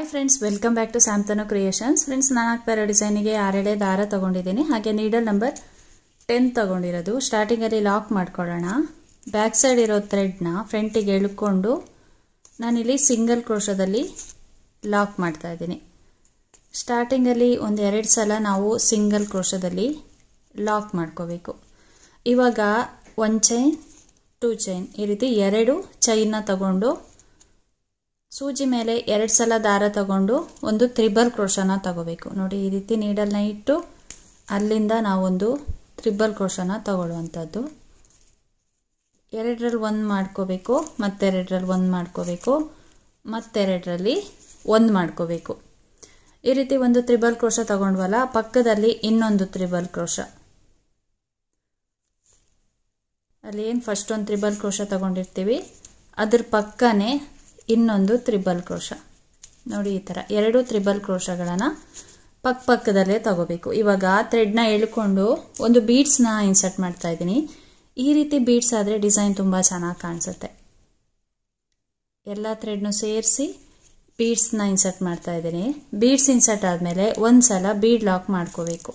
Hi friends, welcome back to Samtanu creations. Friends, ನಾನು ಹಾಕ್ತಾ ಇರೋ ಡಿಸೈನಿಗೆ 6 ದಾರ ತಗೊಂಡಿದ್ದೀನಿ. ಹಾಗೆ ನೀಡಲ್ ನಂಬರ್ 10 ತಗೊಂಡಿರೋದು. ಸ್ಟಾರ್ಟಿಂಗಲ್ಲಿ ಲಾಕ್ ಮಾಡ್ಕೊಳ್ಳೋಣ. ಬ್ಯಾಕ್ ಸೈಡ್ ಇರೋ ಥ್ರೆಡ್ನ ಫ್ರಂಟಿಗೆ ಎಳ್ಕೊಂಡು ನಾನಿಲ್ಲಿ ಸಿಂಗಲ್ ಕ್ರೋಶದಲ್ಲಿ ಲಾಕ್ ಮಾಡ್ತಾ ಇದ್ದೀನಿ. ಸ್ಟಾರ್ಟಿಂಗಲ್ಲಿ 1-2 ಸಲ ನಾವು ಸಿಂಗಲ್ ಕ್ರೋಶದಲ್ಲಿ ಲಾಕ್ ಮಾಡ್ಕೋಬೇಕು. ಇವಾಗ 1 ಚೈನ್ 2 ಚೈನ್ ಈ ರೀತಿ 2 ಚೈನ್ನ ತಗೊಂಡು ಸೂಜಿ ಮೇಲೆ 2 ಸಲ ದಾರ ತಗೊಂಡು ಒಂದು ತ್ರಿಬಲ್ ಕ್ರೋಶನ ತಗೋಬೇಕು. ನೋಡಿ, ಈ ರೀತಿ ನೀಡಲ್ನ ಇಟ್ಟು ಅಲ್ಲಿಂದ ನಾವೊಂದು ತ್ರಿಬಲ್ ಕ್ರೋಶನ ತಗೊಳ್ಳುವಂಥದ್ದು. 2ರಲ್ಲಿ 1 ಮಾಡ್ಕೋಬೇಕು, ಮತ್ತೆ 2ರಲ್ಲಿ 1 ಮಾಡ್ಕೋಬೇಕು, ಮತ್ತೆ 2ರಲ್ಲಿ 1 ಮಾಡ್ಕೋಬೇಕು. ಈ ರೀತಿ ಒಂದು ತ್ರಿಬಲ್ ಕ್ರೋಶ ತಗೊಂಡ್ವಲ್ಲ, ಪಕ್ಕದಲ್ಲಿ ಇನ್ನೊಂದು ತ್ರಿಬಲ್ ಕ್ರೋಶ. ಅಲ್ಲಿ ಏನು ಫಸ್ಟ್ ಒಂದು ತ್ರಿಬಲ್ ಕ್ರೋಶ ತಗೊಂಡಿರ್ತೀವಿ, ಅದ್ರ ಪಕ್ಕನೇ ಇನ್ನೊಂದು ತ್ರಿಬಲ್ ಕ್ರೋಶ. ನೋಡಿ, ಈ ಥರ 2 ತ್ರಿಬಲ್ ಕ್ರೋಶಗಳನ್ನು ಪಕ್ಕದಲ್ಲೇ ತಗೋಬೇಕು. ಇವಾಗ ಥ್ರೆಡ್ನ ಎಳ್ಕೊಂಡು ಒಂದು ಬೀಡ್ಸ್ನ ಇನ್ಸರ್ಟ್ ಮಾಡ್ತಾ ಇದ್ದೀನಿ. ಈ ರೀತಿ ಬೀಡ್ಸ್ ಆದರೆ ಡಿಸೈನ್ ತುಂಬ ಚೆನ್ನಾಗಿ ಕಾಣಿಸುತ್ತೆ. ಎಲ್ಲ ಥ್ರೆಡ್ನು ಸೇರಿಸಿ ಬೀಡ್ಸ್ನ ಇನ್ಸರ್ಟ್ ಮಾಡ್ತಾ ಇದ್ದೀನಿ. ಬೀಡ್ಸ್ ಇನ್ಸರ್ಟ್ ಆದಮೇಲೆ 1 ಸಲ ಬೀಡ್ ಲಾಕ್ ಮಾಡ್ಕೋಬೇಕು.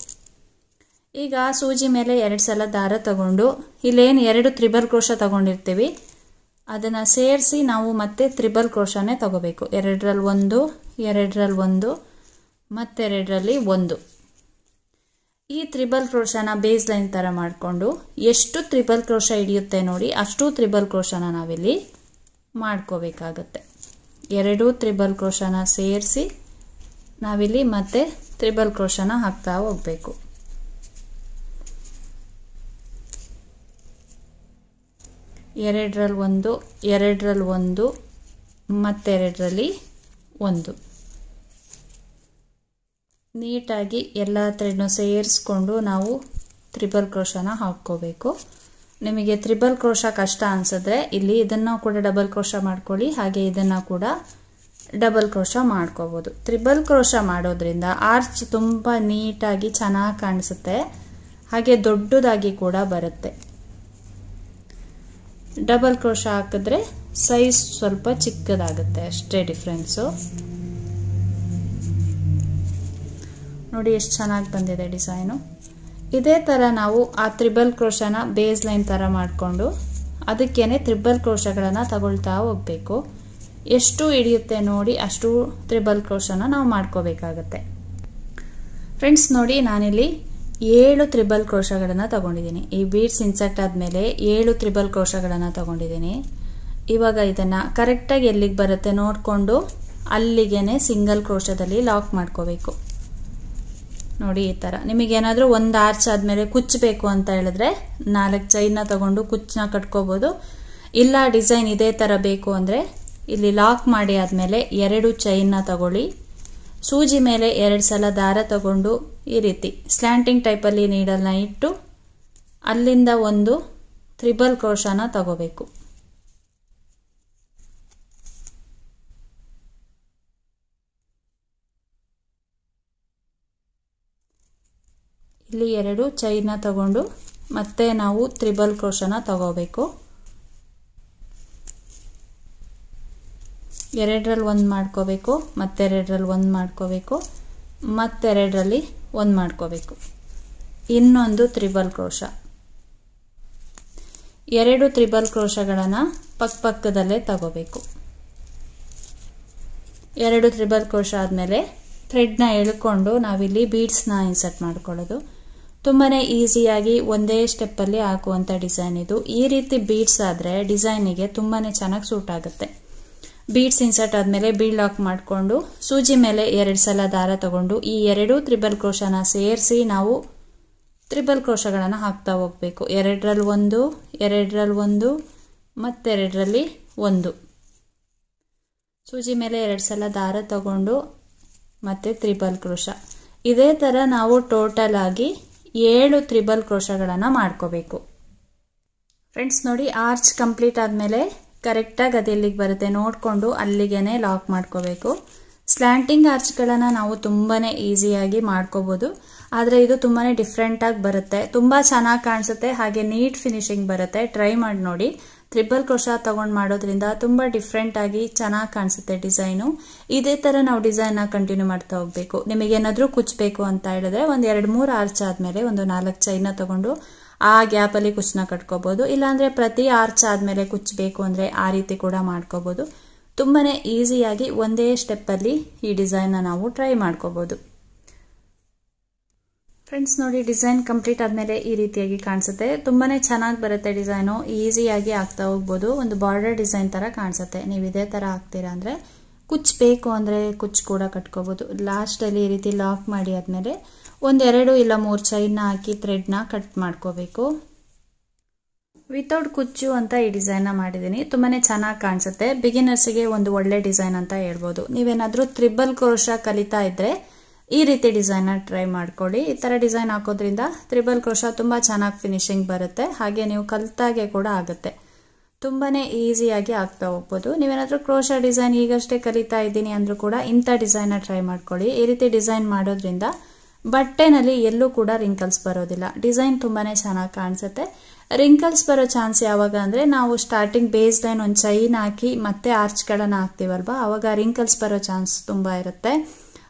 ಈಗ ಸೂಜಿ ಮೇಲೆ 2 ಸಲ ದಾರ ತಗೊಂಡು ಇಲ್ಲೇನು 2 ತ್ರಿಬಲ್ ಕ್ರೋಶ ತಗೊಂಡಿರ್ತೀವಿ ಅದನ್ನು ಸೇರಿಸಿ ನಾವು ಮತ್ತೆ ತ್ರಿಬಲ್ ಕ್ರೋಶನೇ ತಗೋಬೇಕು. 2ರಲ್ಲಿ 1, 2ರಲ್ಲಿ 1, ಮತ್ತೆ 2ರಲ್ಲಿ 1. ಈ ತ್ರಿಬಲ್ ಕ್ರೋಶನ ಬೇಸ್ ಲೈನ್ ಥರ ಮಾಡಿಕೊಂಡು ಎಷ್ಟು ತ್ರಿಬಲ್ ಕ್ರೋಶ ಹಿಡಿಯುತ್ತೆ ನೋಡಿ, ಅಷ್ಟು ತ್ರಿಬಲ್ ಕ್ರೋಶನ ನಾವಿಲ್ಲಿ ಮಾಡ್ಕೋಬೇಕಾಗತ್ತೆ. 2 ತ್ರಿಬಲ್ ಕ್ರೋಶನ ಸೇರಿಸಿ ನಾವಿಲ್ಲಿ ಮತ್ತೆ ತ್ರಿಬಲ್ ಕ್ರೋಶನ ಹಾಕ್ತಾ ಹೋಗಬೇಕು. ಎರಡರಲ್ಲಿ 1, 2ರಲ್ಲಿ 1, ಮತ್ತೆ 2ರಲ್ಲಿ 1. ನೀಟಾಗಿ ಎಲ್ಲ ಥ್ರೆಡ್ನು ಸೇರಿಸ್ಕೊಂಡು ನಾವು ತ್ರಿಬಲ್ ಕ್ರೋಶನ ಹಾಕ್ಕೋಬೇಕು. ನಿಮಗೆ ತ್ರಿಬಲ್ ಕ್ರೋಶ ಕಷ್ಟ ಅನಿಸಿದ್ರೆ ಇಲ್ಲಿ ಇದನ್ನು ಕೂಡ ಡಬಲ್ ಕ್ರೋಶ ಮಾಡ್ಕೊಳ್ಳಿ, ಹಾಗೆ ಇದನ್ನು ಕೂಡ ಡಬಲ್ ಕ್ರೋಶ ಮಾಡ್ಕೋಬೋದು. ತ್ರಿಬಲ್ ಕ್ರೋಶ ಮಾಡೋದ್ರಿಂದ ಆರ್ಚ್ ತುಂಬ ನೀಟಾಗಿ ಚೆನ್ನಾಗಿ ಕಾಣಿಸುತ್ತೆ, ಹಾಗೆ ದೊಡ್ಡದಾಗಿ ಕೂಡ ಬರುತ್ತೆ. ಡಬಲ್ ಕ್ರೋಶ ಹಾಕಿದ್ರೆ ಸೈಜ್ ಸ್ವಲ್ಪ ಚಿಕ್ಕದಾಗುತ್ತೆ, ಅಷ್ಟೇ ಡಿಫ್ರೆನ್ಸು. ನೋಡಿ ಎಷ್ಟು ಚೆನ್ನಾಗಿ ಬಂದಿದೆ ಡಿಸೈನು. ಇದೇ ಥರ ನಾವು ಆ ತ್ರಿಬಲ್ ಕ್ರೋಶನ ಬೇಸ್ ಲೈನ್ ಥರ ಮಾಡಿಕೊಂಡು ಅದಕ್ಕೇನೆ ತ್ರಿಬಲ್ ಕ್ರೋಶಗಳನ್ನು ತಗೊಳ್ತಾ ಹೋಗಬೇಕು. ಎಷ್ಟು ಹಿಡಿಯುತ್ತೆ ನೋಡಿ ಅಷ್ಟು ತ್ರಿಬಲ್ ಕ್ರೋಶನ ನಾವು ಮಾಡ್ಕೋಬೇಕಾಗತ್ತೆ. ಫ್ರೆಂಡ್ಸ್, ನೋಡಿ ನಾನಿಲ್ಲಿ 7 ತ್ರಿಬಲ್ ಕ್ರೋಶಗಳನ್ನು ತಗೊಂಡಿದ್ದೀನಿ. ಈ ಬೀಡ್ಸ್ ಇನ್ಸರ್ಟ್ ಆದಮೇಲೆ 7 ತ್ರಿಬಲ್ ಕ್ರೋಶಗಳನ್ನು ತಗೊಂಡಿದ್ದೀನಿ. ಇವಾಗ ಇದನ್ನು ಕರೆಕ್ಟಾಗಿ ಎಲ್ಲಿಗೆ ಬರುತ್ತೆ ನೋಡಿಕೊಂಡು ಅಲ್ಲಿಗೇನೆ ಸಿಂಗಲ್ ಕ್ರೋಶದಲ್ಲಿ ಲಾಕ್ ಮಾಡ್ಕೋಬೇಕು. ನೋಡಿ, ಈ ಥರ ನಿಮಗೇನಾದರೂ ಒಂದು ಆರ್ಚ್ ಆದಮೇಲೆ ಕುಚ್ಚಬೇಕು ಅಂತ ಹೇಳಿದ್ರೆ 4 ಚೈನ್ನ ತಗೊಂಡು ಕುಚ್ಚನ್ನ ಕಟ್ಕೋಬೋದು. ಇಲ್ಲ ಡಿಸೈನ್ ಇದೇ ಥರ ಬೇಕು ಅಂದರೆ ಇಲ್ಲಿ ಲಾಕ್ ಮಾಡಿ ಆದಮೇಲೆ 2 ಚೈನ್ನ ತಗೊಳ್ಳಿ. ಸೂಜಿ ಮೇಲೆ 2 ಸಲ ದಾರ ತಗೊಂಡು ಈ ರೀತಿ ಸ್ಲ್ಯಾಂಟಿಂಗ್ ಟೈಪಲ್ಲಿ ನೀಡಲ್ನ ಇಟ್ಟು ಅಲ್ಲಿಂದ ಒಂದು ತ್ರಿಬಲ್ ಕ್ರೋಶನ ತಗೋಬೇಕು. ಇಲ್ಲಿ 2 ಚೈನ್ನ ತಗೊಂಡು ಮತ್ತೆ ನಾವು ತ್ರಿಬಲ್ ಕ್ರೋಶನ ತಗೋಬೇಕು. 2ರಲ್ಲಿ 1 ಮಾಡ್ಕೋಬೇಕು, ಮತ್ತೆ 2ರಲ್ಲಿ 1 ಮಾಡ್ಕೋಬೇಕು, ಮತ್ತೆ 2ರಲ್ಲಿ 1 ಮಾಡ್ಕೋಬೇಕು. ಇನ್ನೊಂದು ತ್ರಿಬಲ್ ಕ್ರೋಶ. 2 ತ್ರಿಬಲ್ ಕ್ರೋಶಗಳನ್ನು ಪಕ್ಕದಲ್ಲೇ ತಗೋಬೇಕು. 2 ತ್ರಿಬಲ್ ಕ್ರೋಶ ಆದಮೇಲೆ ಥ್ರೆಡ್ನ ಎಳ್ಕೊಂಡು ನಾವಿಲ್ಲಿ ಬೀಡ್ಸ್ನ ಇನ್ಸರ್ಟ್ ಮಾಡ್ಕೊಳ್ಳೋದು. ತುಂಬಾ ಈಸಿಯಾಗಿ ಒಂದೇ ಸ್ಟೆಪ್ಪಲ್ಲಿ ಹಾಕುವಂಥ ಡಿಸೈನ್ ಇದು. ಈ ರೀತಿ ಬೀಡ್ಸ್ ಆದರೆ ಡಿಸೈನಿಗೆ ತುಂಬಾ ಚೆನ್ನಾಗಿ ಸೂಟ್ ಆಗುತ್ತೆ. ಬೀಡ್ಸ್ ಇನ್ಸರ್ಟ್ ಆದಮೇಲೆ ಬೀಡ್ ಲಾಕ್ ಮಾಡಿಕೊಂಡು ಸೂಜಿ ಮೇಲೆ 2 ಸಲ ದಾರ ತಗೊಂಡು ಈ 2 ತ್ರಿಬಲ್ ಕ್ರೋಶನ ಸೇರಿಸಿ ನಾವು ತ್ರಿಬಲ್ ಕ್ರೋಶಗಳನ್ನು ಹಾಕ್ತಾ ಹೋಗಬೇಕು. 2ರಲ್ಲಿ 1, 2ರಲ್ಲಿ 1, ಮತ್ತೆ 2ರಲ್ಲಿ 1. ಸೂಜಿ ಮೇಲೆ 2 ಸಲ ದಾರ ತಗೊಂಡು ಮತ್ತೆ ತ್ರಿಬಲ್ ಕ್ರೋಶ. ಇದೇ ಥರ ನಾವು ಟೋಟಲ್ ಆಗಿ 7 ತ್ರಿಬಲ್ ಕ್ರೋಶಗಳನ್ನು ಮಾಡ್ಕೋಬೇಕು. ಫ್ರೆಂಡ್ಸ್, ನೋಡಿ ಆರ್ಚ್ ಕಂಪ್ಲೀಟ್ ಆದಮೇಲೆ ಕರೆಕ್ಟಾಗಿ ಅದು ಎಲ್ಲಿಗೆ ಬರುತ್ತೆ ನೋಡಿಕೊಂಡು ಅಲ್ಲಿಗೇನೆ ಲಾಕ್ ಮಾಡ್ಕೋಬೇಕು. ಸ್ಲ್ಯಾಂಟಿಂಗ್ ಆರ್ಚ್ಗಳನ್ನು ನಾವು ತುಂಬಾ ಈಸಿಯಾಗಿ ಮಾಡ್ಕೋಬೋದು, ಆದರೆ ಇದು ತುಂಬಾ ಡಿಫ್ರೆಂಟಾಗಿ ಬರುತ್ತೆ, ತುಂಬ ಚೆನ್ನಾಗಿ ಕಾಣಿಸುತ್ತೆ, ಹಾಗೆ ನೀಟ್ ಫಿನಿಶಿಂಗ್ ಬರುತ್ತೆ. ಟ್ರೈ ಮಾಡಿ ನೋಡಿ. ತ್ರಿಬಲ್ ಕ್ರೋಶಾ ತಗೊಂಡು ಮಾಡೋದ್ರಿಂದ ತುಂಬ ಡಿಫ್ರೆಂಟ್ ಆಗಿ ಚೆನ್ನಾಗಿ ಕಾಣಿಸುತ್ತೆ ಡಿಸೈನು. ಇದೇ ಥರ ನಾವು ಡಿಸೈನ್ನ ಕಂಟಿನ್ಯೂ ಮಾಡ್ತಾ ಹೋಗಬೇಕು. ನಿಮಗೇನಾದರೂ ಕುಚ್ಚಬೇಕು ಅಂತ ಹೇಳಿದ್ರೆ ಒಂದು 2-3 ಆರ್ಚ್ ಆದಮೇಲೆ ಒಂದು 4 ಚೈನ ತಗೊಂಡು ಆ ಗ್ಯಾಪಲ್ಲಿ ಕುಚ್ಚನ್ನ ಕಟ್ಕೋಬೋದು. ಇಲ್ಲಾಂದರೆ ಪ್ರತಿ ಆರ್ಚ್ ಆದಮೇಲೆ ಕುಚ್ಚಬೇಕು ಅಂದರೆ ಆ ರೀತಿ ಕೂಡ ಮಾಡ್ಕೋಬೋದು. ತುಂಬಾ ಈಸಿಯಾಗಿ ಒಂದೇ ಸ್ಟೆಪ್ಪಲ್ಲಿ ಈ ಡಿಸೈನ್ನ ನಾವು ಟ್ರೈ ಮಾಡ್ಕೋಬೋದು. ಫ್ರೆಂಡ್ಸ್ ನೋಡಿ, ಡಿಸೈನ್ ಕಂಪ್ಲೀಟ್ ಆದಮೇಲೆ ಈ ರೀತಿಯಾಗಿ ಕಾಣಿಸುತ್ತೆ. ತುಂಬಾ ಚೆನ್ನಾಗಿ ಬರುತ್ತೆ ಡಿಸೈನು, ಈಸಿಯಾಗಿ ಆಗ್ತಾ ಹೋಗ್ಬೋದು. ಒಂದು ಬಾರ್ಡರ್ ಡಿಸೈನ್ ಥರ ಕಾಣಿಸುತ್ತೆ. ನೀವು ಇದೇ ಥರ ಹಾಕ್ತೀರಾ ಅಂದರೆ ಕುಚ್ಚಬೇಕು ಅಂದರೆ ಕುಚ್ಚು ಕೂಡ ಕಟ್ಕೋಬೋದು. ಲಾಸ್ಟಲ್ಲಿ ಈ ರೀತಿ ಲಾಕ್ ಮಾಡಿ ಆದಮೇಲೆ 1-2 ಇಲ್ಲ 3 ಚೈನ್ನ ಹಾಕಿ ಥ್ರೆಡ್ನ ಕಟ್ ಮಾಡ್ಕೋಬೇಕು. ವಿತೌಟ್ ಕುಚ್ಚು ಅಂತ ಈ ಡಿಸೈನ್ನ ಮಾಡಿದ್ದೀನಿ. ತುಂಬಾ ಚೆನ್ನಾಗಿ ಕಾಣಿಸುತ್ತೆ. ಬಿಗಿನರ್ಸಿಗೆ ಒಂದು ಒಳ್ಳೆ ಡಿಸೈನ್ ಅಂತ ಹೇಳ್ಬೋದು. ನೀವೇನಾದರೂ ತ್ರಿಬಲ್ ಕ್ರೋಶಾ ಕಲಿತಾ ಇದ್ದರೆ ಈ ರೀತಿ ಡಿಸೈನ್ನ ಟ್ರೈ ಮಾಡ್ಕೊಳ್ಳಿ. ಈ ಥರ ಡಿಸೈನ್ ಹಾಕೋದ್ರಿಂದ ತ್ರಿಬಲ್ ಕ್ರೋಶಾ ತುಂಬ ಚೆನ್ನಾಗಿ ಫಿನಿಶಿಂಗ್ ಬರುತ್ತೆ. ಹಾಗೆ ನೀವು ಕಲಿತಾಗೆ ಕೂಡ ಆಗುತ್ತೆ. ತುಂಬಾ ಈಸಿಯಾಗಿ ಆಗ್ತಾ ಹೋಗ್ಬೋದು. ನೀವೇನಾದರೂ ಕ್ರೋಶಾ ಡಿಸೈನ್ ಈಗಷ್ಟೇ ಕಲಿತಾ ಇದ್ದೀನಿ ಅಂದರೂ ಕೂಡ ಇಂಥ ಡಿಸೈನ್ನ ಟ್ರೈ ಮಾಡ್ಕೊಳ್ಳಿ. ಈ ರೀತಿ ಡಿಸೈನ್ ಮಾಡೋದ್ರಿಂದ ಬಟ್ಟೆನಲ್ಲಿ ಎಲ್ಲೂ ಕೂಡ ರಿಂಕಲ್ಸ್ ಬರೋದಿಲ್ಲ. ಡಿಸೈನ್ ತುಂಬಾ ಚೆನ್ನಾಗಿ ಕಾಣಿಸುತ್ತೆ. ರಿಂಕಲ್ಸ್ ಬರೋ ಚಾನ್ಸ್ ಯಾವಾಗ ಅಂದರೆ ನಾವು ಸ್ಟಾರ್ಟಿಂಗ್ ಬೇಸ್ ಲೈನ್ ಒಂದು ಚೈನ್ ಹಾಕಿ ಮತ್ತೆ ಆರ್ಚ್ಗಳನ್ನು ಹಾಕ್ತೀವಲ್ವ, ಆವಾಗ ರಿಂಕಲ್ಸ್ ಬರೋ ಚಾನ್ಸ್ ತುಂಬ ಇರುತ್ತೆ.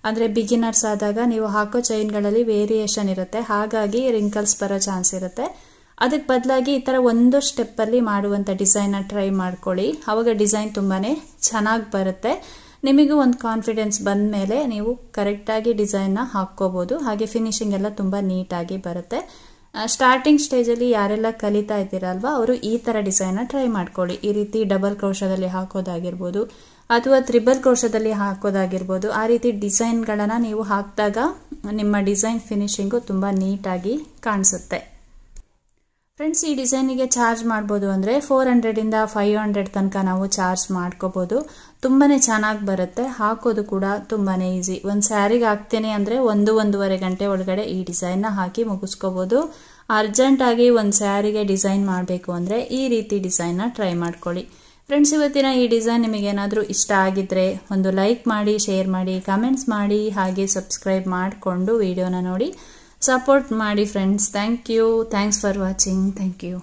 ಅಂದರೆ ಬಿಗಿನರ್ಸ್ ಆದಾಗ ನೀವು ಹಾಕೋ ಚೈನ್ಗಳಲ್ಲಿ ವೇರಿಯೇಷನ್ ಇರುತ್ತೆ, ಹಾಗಾಗಿ ರಿಂಕಲ್ಸ್ ಬರೋ ಚಾನ್ಸ್ ಇರುತ್ತೆ. ಅದಕ್ಕೆ ಬದಲಾಗಿ ಈ ಥರ ಒಂದು ಸ್ಟೆಪ್ಪಲ್ಲಿ ಮಾಡುವಂಥ ಡಿಸೈನ್ನ ಟ್ರೈ ಮಾಡ್ಕೊಳ್ಳಿ. ಆವಾಗ ಡಿಸೈನ್ ತುಂಬಾ ಚೆನ್ನಾಗಿ ಬರುತ್ತೆ. ನಿಮಗೂ ಒಂದು ಕಾನ್ಫಿಡೆನ್ಸ್ ಬಂದ ಮೇಲೆ ನೀವು ಕರೆಕ್ಟಾಗಿ ಡಿಸೈನ್ನ ಹಾಕ್ಕೋಬೋದು. ಹಾಗೆ ಫಿನಿಶಿಂಗ್ ಎಲ್ಲ ತುಂಬ ನೀಟಾಗಿ ಬರುತ್ತೆ. ಸ್ಟಾರ್ಟಿಂಗ್ ಸ್ಟೇಜಲ್ಲಿ ಯಾರೆಲ್ಲ ಕಲಿತಾ ಇದ್ದೀರಲ್ವ ಅವರು ಈ ಥರ ಡಿಸೈನ್ನ ಟ್ರೈ ಮಾಡ್ಕೊಳ್ಳಿ. ಈ ರೀತಿ ಡಬಲ್ ಕ್ರೋಶಾದಲ್ಲಿ ಹಾಕೋದಾಗಿರ್ಬೋದು ಅಥವಾ ತ್ರಿಬಲ್ ಕ್ರೋಶಾದಲ್ಲಿ ಹಾಕೋದಾಗಿರ್ಬೋದು. ಆ ರೀತಿ ಡಿಸೈನ್ಗಳನ್ನು ನೀವು ಹಾಕಿದಾಗ ನಿಮ್ಮ ಡಿಸೈನ್ ಫಿನಿಶಿಂಗು ತುಂಬ ನೀಟಾಗಿ ಕಾಣಿಸುತ್ತೆ. ಫ್ರೆಂಡ್ಸ್, ಈ ಡಿಸೈನಿಗೆ ಚಾರ್ಜ್ ಮಾಡ್ಬೋದು ಅಂದರೆ 400ಇಂದ 500 ತನಕ ನಾವು ಚಾರ್ಜ್ ಮಾಡ್ಕೋಬೋದು. ತುಂಬಾ ಚೆನ್ನಾಗಿ ಬರುತ್ತೆ. ಹಾಕೋದು ಕೂಡ ತುಂಬಾ ಈಸಿ. ಒಂದು ಸ್ಯಾರಿಗೆ ಹಾಕ್ತೇನೆ ಅಂದರೆ 1-1.5 ಗಂಟೆ ಒಳಗಡೆ ಈ ಡಿಸೈನ್ನ ಹಾಕಿ ಮುಗಿಸ್ಕೋಬೋದು. ಅರ್ಜೆಂಟಾಗಿ ಒಂದು ಸ್ಯಾರಿಗೆ ಡಿಸೈನ್ ಮಾಡಬೇಕು ಅಂದರೆ ಈ ರೀತಿ ಡಿಸೈನ್ನ ಟ್ರೈ ಮಾಡ್ಕೊಳ್ಳಿ. ಫ್ರೆಂಡ್ಸ್, ಇವತ್ತಿನ ಈ ಡಿಸೈನ್ ನಿಮಗೇನಾದರೂ ಇಷ್ಟ ಆಗಿದ್ರೆ ಒಂದು ಲೈಕ್ ಮಾಡಿ, ಶೇರ್ ಮಾಡಿ, ಕಮೆಂಟ್ಸ್ ಮಾಡಿ, ಹಾಗೆ ಸಬ್ಸ್ಕ್ರೈಬ್ ಮಾಡಿಕೊಂಡು ವಿಡಿಯೋನ ನೋಡಿ ಸಪೋರ್ಟ್ ಮಾಡಿ friends. Thank you. Thanks for watching. Thank you.